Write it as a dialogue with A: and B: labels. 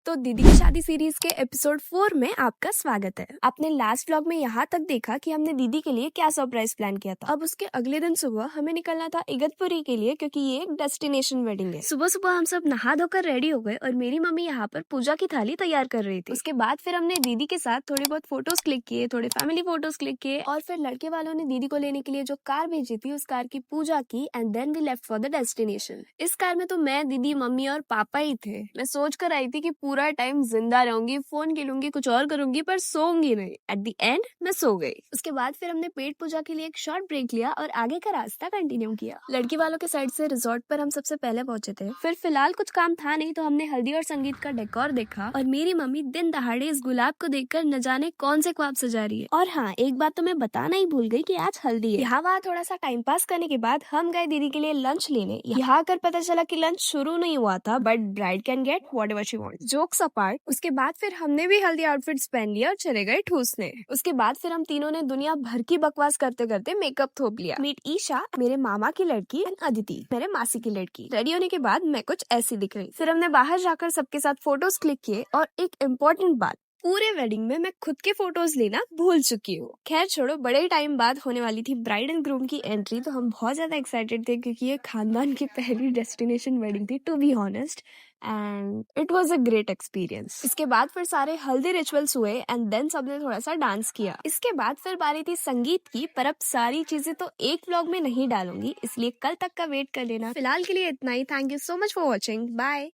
A: तो दीदी की शादी सीरीज के एपिसोड 4 में आपका स्वागत है। आपने लास्ट व्लॉग में यहाँ तक देखा कि हमने दीदी के लिए क्या सरप्राइज प्लान किया था। अब उसके अगले दिन सुबह हमें निकलना था इगतपुरी के लिए, क्योंकि ये एक डेस्टिनेशन वेडिंग है। सुबह सुबह हम सब नहा धोकर रेडी हो गए और मेरी मम्मी यहाँ पर पूजा की थाली तैयार कर रही थी। उसके बाद फिर हमने दीदी के साथ थोड़ी बहुत फोटोज क्लिक किए, थोड़े फैमिली फोटोज क्लिक किए और फिर लड़के वालों ने दीदी को लेने के लिए जो कार भेजी थी उस कार की पूजा की and then we left for the destination. इस कार में तो मैं, दीदी, मम्मी और पापा ही थे। मैं सोच कर आई थी कि पूरा टाइम जिंदा रहूंगी, फोन खेलूंगी, कुछ और करूंगी, पर सोऊंगी नहीं। एट द एंड मैं सो गई। उसके बाद फिर हमने पेट पूजा के लिए एक शॉर्ट ब्रेक लिया और आगे का रास्ता कंटिन्यू किया। लड़की वालों के साइड से रिजॉर्ट पर हम सबसे पहले पहुंचे थे। फिर फिलहाल कुछ काम था नहीं तो हमने हल्दी और संगीत का डेकोर देखा और मेरी मम्मी दिन दहाड़े इस गुलाब को देखकर न जाने कौन से ख्वाब सजा रही है। और हाँ, एक बात तो मैं बताना ही भूल गई कि आज हल्दी है। यहाँ वहाँ थोड़ा सा टाइम पास करने के बाद हम गए दीदी के लिए लंच लेने। यहाँ आकर पता चला कि लंच शुरू नहीं हुआ था, but bride can get whatever she wants. Jokes apart, उसके बाद फिर हमने भी हल्दी आउटफिट्स पहन लिया और चले गए ठूसने। उसके बाद फिर हम तीनों ने दुनिया भर की बकवास करते करते मेकअप थोप लिया। मीट ईशा, मेरे मामा की लड़की, एंड अदिति, मेरे मासी की लड़की। रेडी होने के बाद मैं कुछ ऐसी दिख रही। फिर हमने बाहर जाकर सबके साथ फोटोज क्लिक किए और एक इम्पोर्टेंट बात, पूरे वेडिंग में मैं खुद के फोटोज लेना भूल चुकी हूँ। खैर छोड़ो, बड़े टाइम बाद होने वाली थी ब्राइड एंड ग्रूम की एंट्री, तो हम बहुत ज्यादा एक्साइटेड थे क्योंकि ये खानदान की पहली डेस्टिनेशन वेडिंग थी, to be honest, and it was a great experience. इसके बाद फिर सारे हल्दी रिचुअल्स हुए एंड देन सबने थोड़ा सा डांस किया। इसके बाद फिर बारी थी संगीत की, पर अब सारी चीजें तो एक व्लॉग में नहीं डालूंगी, इसलिए कल तक का वेट कर लेना। फिलहाल के लिए इतना ही। Thank you so much for watching. Bye.